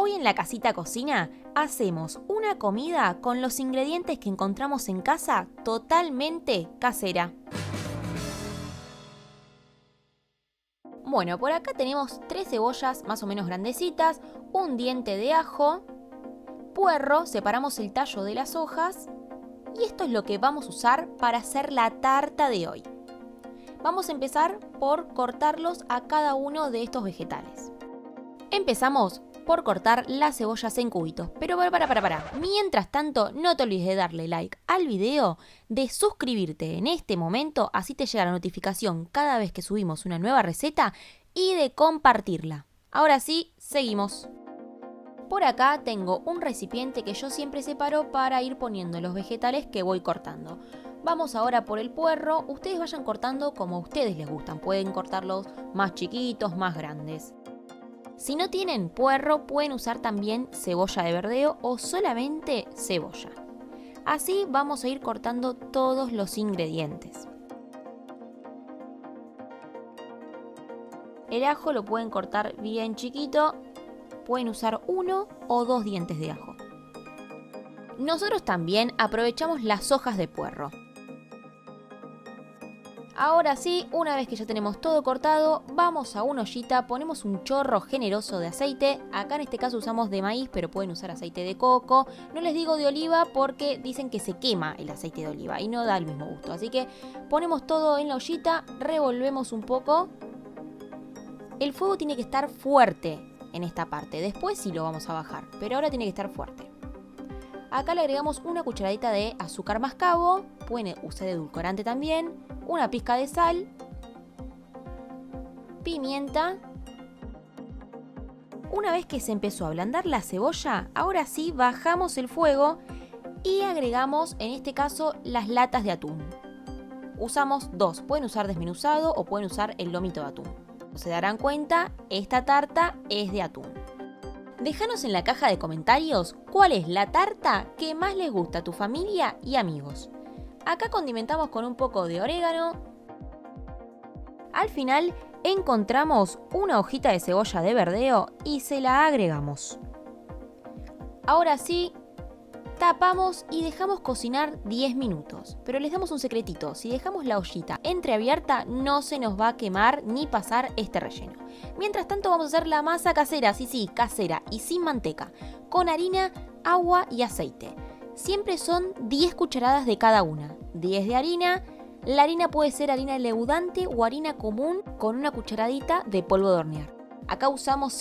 Hoy en la Casita Cocina hacemos una comida con los ingredientes que encontramos en casa totalmente casera. Bueno, por acá tenemos 3 cebollas más o menos grandecitas, un diente de ajo, puerro, separamos el tallo de las hojas y esto es lo que vamos a usar para hacer la tarta de hoy. Vamos a empezar por cortarlos a cada uno de estos vegetales. Empezamos por cortar las cebollas en cubitos. Pero para. Mientras tanto, no te olvides de darle like al video, de suscribirte en este momento, así te llega la notificación cada vez que subimos una nueva receta y de compartirla. Ahora sí, seguimos. Por acá tengo un recipiente que yo siempre separo para ir poniendo los vegetales que voy cortando. Vamos ahora por el puerro. Ustedes vayan cortando como a ustedes les gustan. Pueden cortarlos más chiquitos, más grandes. Si no tienen puerro, pueden usar también cebolla de verdeo o solamente cebolla. Así vamos a ir cortando todos los ingredientes. El ajo lo pueden cortar bien chiquito. Pueden usar 1 o 2 dientes de ajo. Nosotros también aprovechamos las hojas de puerro. Ahora sí, una vez que ya tenemos todo cortado, vamos a una ollita, ponemos un chorro generoso de aceite. Acá en este caso usamos de maíz, pero pueden usar aceite de coco. No les digo de oliva porque dicen que se quema el aceite de oliva y no da el mismo gusto. Así que ponemos todo en la ollita, revolvemos un poco. El fuego tiene que estar fuerte en esta parte, después sí lo vamos a bajar, pero ahora tiene que estar fuerte. Acá le agregamos una cucharadita de azúcar mascabo, pueden usar edulcorante también, una pizca de sal, pimienta. Una vez que se empezó a ablandar la cebolla, ahora sí bajamos el fuego y agregamos en este caso las latas de atún. Usamos 2, pueden usar desmenuzado o pueden usar el lomito de atún. Se darán cuenta, esta tarta es de atún. Déjanos en la caja de comentarios cuál es la tarta que más les gusta a tu familia y amigos. Acá condimentamos con un poco de orégano. Al final encontramos una hojita de cebolla de verdeo y se la agregamos. Ahora sí, tapamos y dejamos cocinar 10 minutos. Pero les damos un secretito, si dejamos la ollita entreabierta no se nos va a quemar ni pasar este relleno. Mientras tanto vamos a hacer la masa casera, sí, casera y sin manteca, con harina, agua y aceite. Siempre son 10 cucharadas de cada una, 10 de harina. La harina puede ser harina leudante o harina común con una cucharadita de polvo de hornear. Acá usamos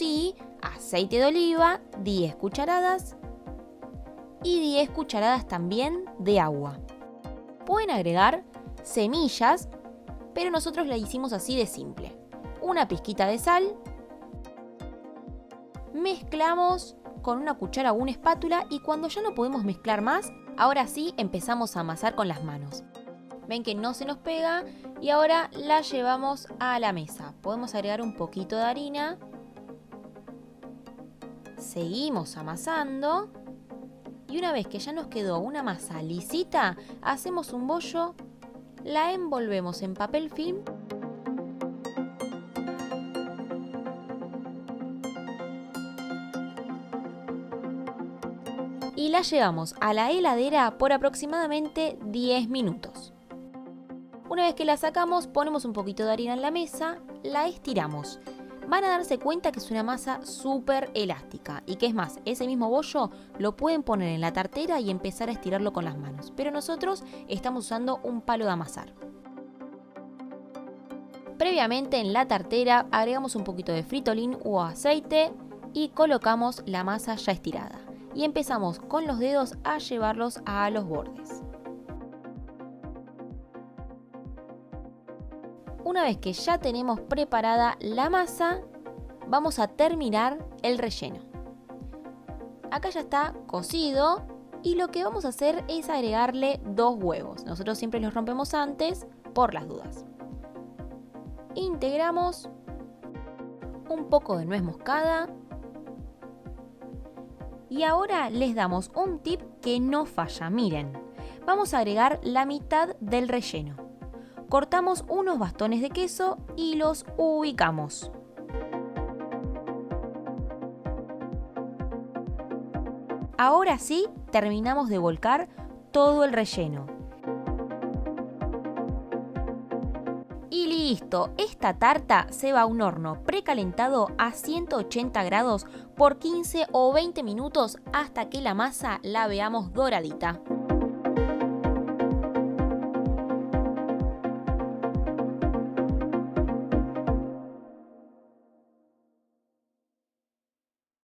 aceite de oliva, 10 cucharadas y 10 cucharadas también de agua. Pueden agregar semillas, pero nosotros la hicimos así de simple. Una pizquita de sal. Mezclamos con una cuchara o una espátula y cuando ya no podemos mezclar más, ahora sí empezamos a amasar con las manos. Ven que no se nos pega y ahora la llevamos a la mesa. Podemos agregar un poquito de harina. Seguimos amasando. Y una vez que ya nos quedó una masa lisita, hacemos un bollo, la envolvemos en papel film y la llevamos a la heladera por aproximadamente 10 minutos. Una vez que la sacamos, ponemos un poquito de harina en la mesa, la estiramos. Van a darse cuenta que es una masa súper elástica y que es más, ese mismo bollo lo pueden poner en la tartera y empezar a estirarlo con las manos. Pero nosotros estamos usando un palo de amasar. Previamente en la tartera agregamos un poquito de fritolín o aceite y colocamos la masa ya estirada. Y empezamos con los dedos a llevarlos a los bordes. Una vez que ya tenemos preparada la masa, vamos a terminar el relleno. Acá ya está cocido y lo que vamos a hacer es agregarle 2 huevos. Nosotros siempre los rompemos antes por las dudas. Integramos un poco de nuez moscada. Y ahora les damos un tip que no falla, miren. Vamos a agregar la mitad del relleno. Cortamos unos bastones de queso y los ubicamos. Ahora sí, terminamos de volcar todo el relleno. Y listo, esta tarta se va a un horno precalentado a 180 grados por 15 o 20 minutos hasta que la masa la veamos doradita.